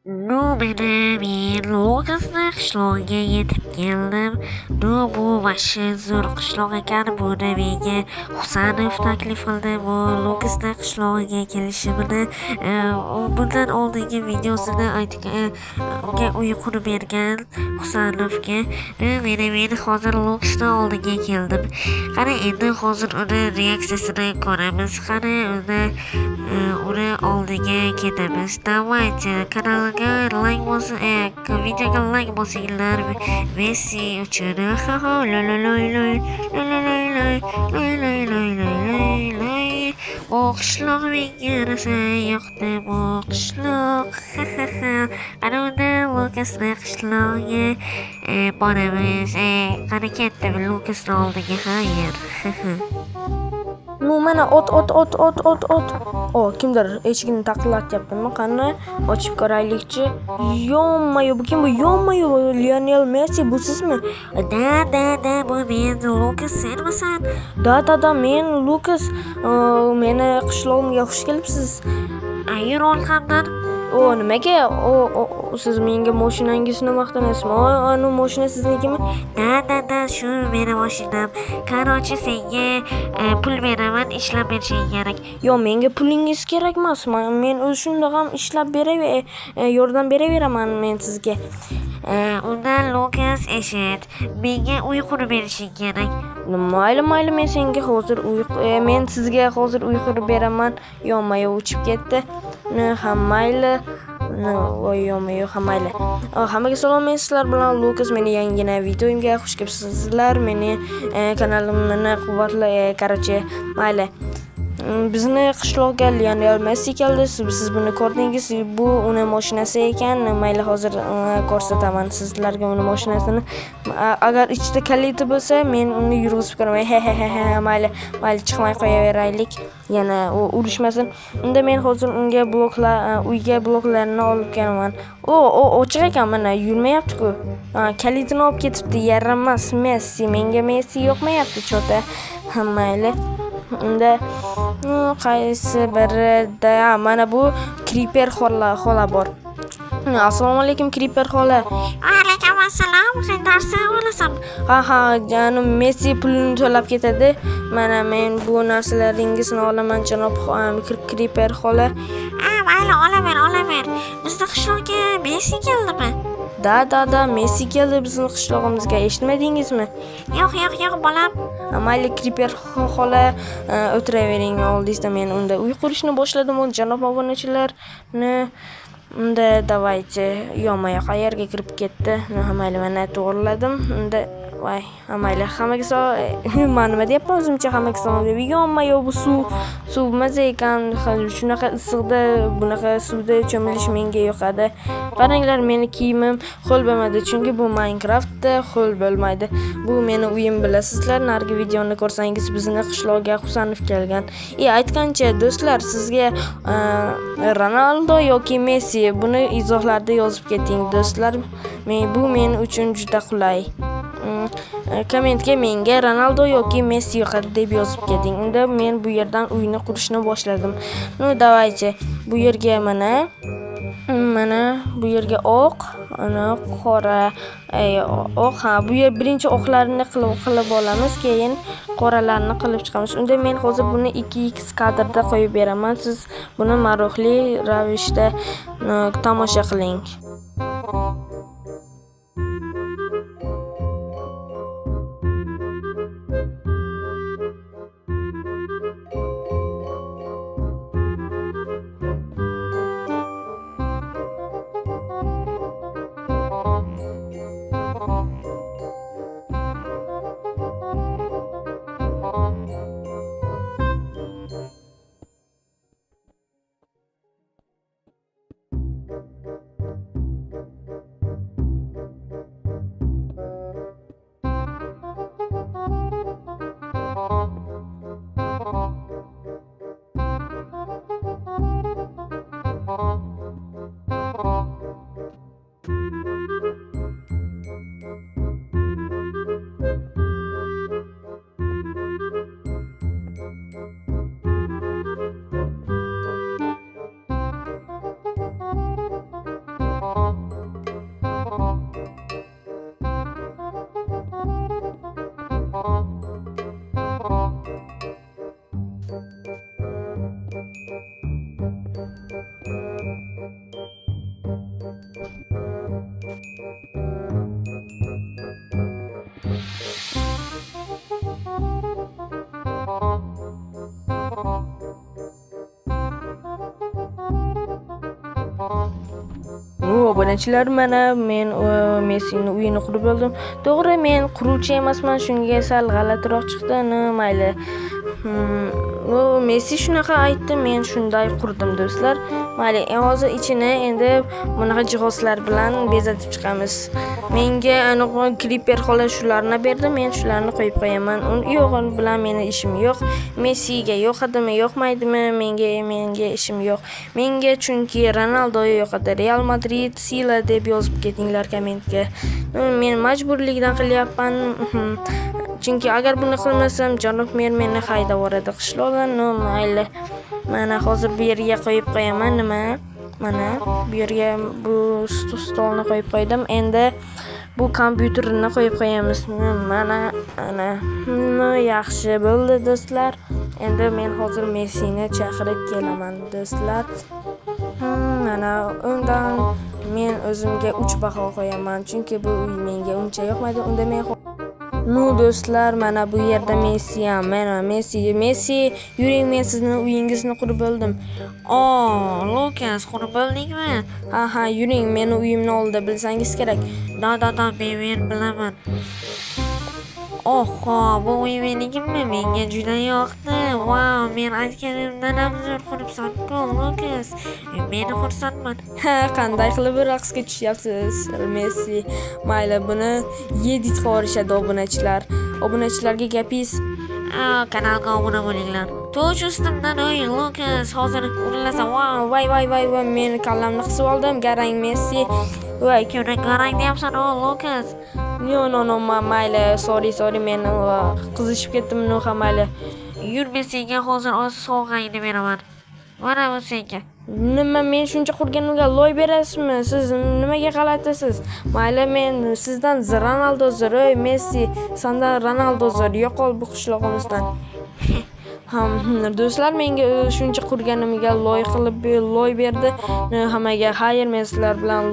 Men Lukasni qishlog'iga yetib keldim. Bu vahshiy zo'r qishloq ekan. Buni menga Husanov taklif qildi. Bu Lukasni qishlog'iga kelishimni bundan oldingi videosida unga uyquni bergan Husanovga. Men hozir Lukasni oldiga keldim. Qani endi hozir uni reaksiyasini ko'ramiz. Qani uni oldiga ketamiz. Давайте kanalga like bosing, videoga like bosinglar. Messi uchun. Bu qishloq menga rosa yoqdi. Bu qishloq. Ana unda Lukasni qishlog'iga boramiz. Qani ketdim Lukasni oldiga. Xayr. Mana ot. Kimdir eshigini taqillatyaptimi? Qani ochib ko'raylikchi. Yommayo, bu kim bu? Yommayo, Lionel Messi bu sizmi? Da, bu men Lukas, senmisan? Da, men Lukas. Meni qishlog'imga xush kelibsiz. Yur orqamdan. Nimaga? Siz menga mashinangizni maqtanasizmi? Anu mashina siznikimi? Da, shu meni mashinam. Qanochi senga pul beraman, ishlab berishing kerak. Yo'q, menga pulingiz kerak emas. Men o'z shundoq ham ishlab yordam beraveraman men sizga. Unda Lukas eshit, menga uyquni berishing kerak. Mayli, men sizga hozir uyquni beraman. Yonmayo uchib ketdi. Mayli. Mayli. Hammaga salom, men sizlar bilan Lukas. Meni yangina videoimga xush kelibsizlar. Meni kanalimni quvvatla, mayli. Bizni qishloqqa Lionel Messi keldi. Siz buni ko'rdingiz. Bu uni mashinasi ekan. Mayli, hozir ko'rsataman sizlarga uni mashinasini. Agar ichida kaliti bo'lsa, men uni yurg'izib ko'raman. Mayli, chiqmay qo'yaveraylik. Yana u urishmasin. Unda men hozir unga uyga bloklarni olib kelaman. Ochiq ekan, mana yurmayapti-ku. Kalitini olib ketibdi. Yaramas Messi. Menga Messi yoqmayapti, chota. Mayli. Unda qaysi birida mana bu Creeper xola bor. Assalomu alaykum Creeper xola. Alaykum assalom. Qandarsan bo'lasan? Janim Messi pulini to'lab ketadi. Mana men bu narsalaringizni olaman janob Creeper xola. Mayli, olaver. Bizning qishloqqa Messi keldimi? Da, Messi keldi bizning qishlog'imizga. Eshitmadingizmi? Yo'q, bolam. Mayli Creeper xola, o'tiravering oldingizda. Men unda uy qurishni boshladim, janob obunachilarni. Unda davaychi, yo'q, qayerga kirib ketdi? Mayli, mana to'g'riladim. Unda mayli, hammaga nima deyapman o'zimcha, hammaga salom deb. Yo'q, bu suv maza ekan. Shunaqa issiqda bunaqa suvda cho'milish menga yoqadi. Qaranglar, meni kiyimim ho'l bo'lmadi, chunki bu Minecraftda ho'l bo'lmaydi. Bu meni uyim, bilasizlar. Narigi videoni ko'rsangiz, bizni qishloqqa Husanov kelgan. Aytgancha do'stlar, sizga Ronaldo yoki Messi, buni izohlarda yozib keting do'stlar. Bu men uchun juda qulay. Kommentga menga Ronaldo yoki Messi yoqadi deb yozib keting. Unda men bu yerdan uyni qurishni boshladim. Davaychi, bu yerga mana bu yerga oq, qora, oq. Bu yer birinchi oqlarini qilib olamiz, keyin qoralarni qilib chiqamiz. Unda men hozir buni 2x kadrda qo'yib beraman. Siz buni maroqli ravishda tomosha qiling. Obunachilar, mana men Messini uyini qurib oldim. To'g'ri, men quruvchi emasman, shunga sal g'alatiroq chiqdi. Mayli. Messi shunaqa aytdi, men shunday qurdim do'stlar. Mayli, hozir ichini endi bunaqa jihozlar bilan bezatib chiqamiz. Menga aniq Clipper xola shularni berdi, men shularni qo'yib qo'yaman. Yo'q, bilan meni ishim yo'q. Messiga yoqadimi, yoqmaydimi, menga ishim yo'q. Menga chunki Ronaldo yoqadi. Real Madrid sila deb yozib ketinglar kommentga. Men majburlikdan qilyapman. Chunki agar buni qilmasam, janob mer meni haydab yuboradi qishloqdan. Mayli. Mana hozir bu yerga qo'yib qo'yaman. Nima? Mana bu yerga bu stolni qo'yib qo'ydim. Endi bu kompyuterni qo'yib qo'yamiz. Mana ana. Yaxshi bo'ldi do'stlar. Endi men hozir Messini chaqirib kelaman do'stlar. Mana undan men o'zimga 3 baho qo'yaman, chunki bu uy menga uncha yoqmaydi. Unda men do'stlar, mana bu yerda Messi ham. Mana Messi, yuring, men sizni uyingizni qurib oldim. Lukas, qurib oldingmi? Ha, yuring, meni uyimni oldida bilsangiz kerak. Da, men bilaman. Bu uy menikimi? Menga juda yoqdi. Wow, men aytganimdan ham zo'r quribsan-ku, Lukas. Men xursandman. Qanday qilib raqsga tushyapsiz, Messi? Mayli, buni edit qilib yuborishadi obunachilar. Obunachilarga gapingiz. Kanalga obuna bo'linglar. To'sh ustimdan Lukas, hozir urilasan. Voy, men kallamni qisib oldim. Garang Messi. Voy, garang deyapsan, Lukas. No, mayli, sorry, men qizishib ketdim, mayli. Yur, men senga hozir sovg'angni beraman. Mana bu senga. Nima, men shuncha qurganimga loy berasizmi? Siz nimaga g'alatasiz? Mayli, men sizdan Ronaldo zo'r, Messi, sendan Ronaldo zo'r. Yo'qol bu qishlog'imizdan. Do'stlar, menga shuncha qurganimga loy qilib loy berdi. Hammaga xayr, men sizlar bilan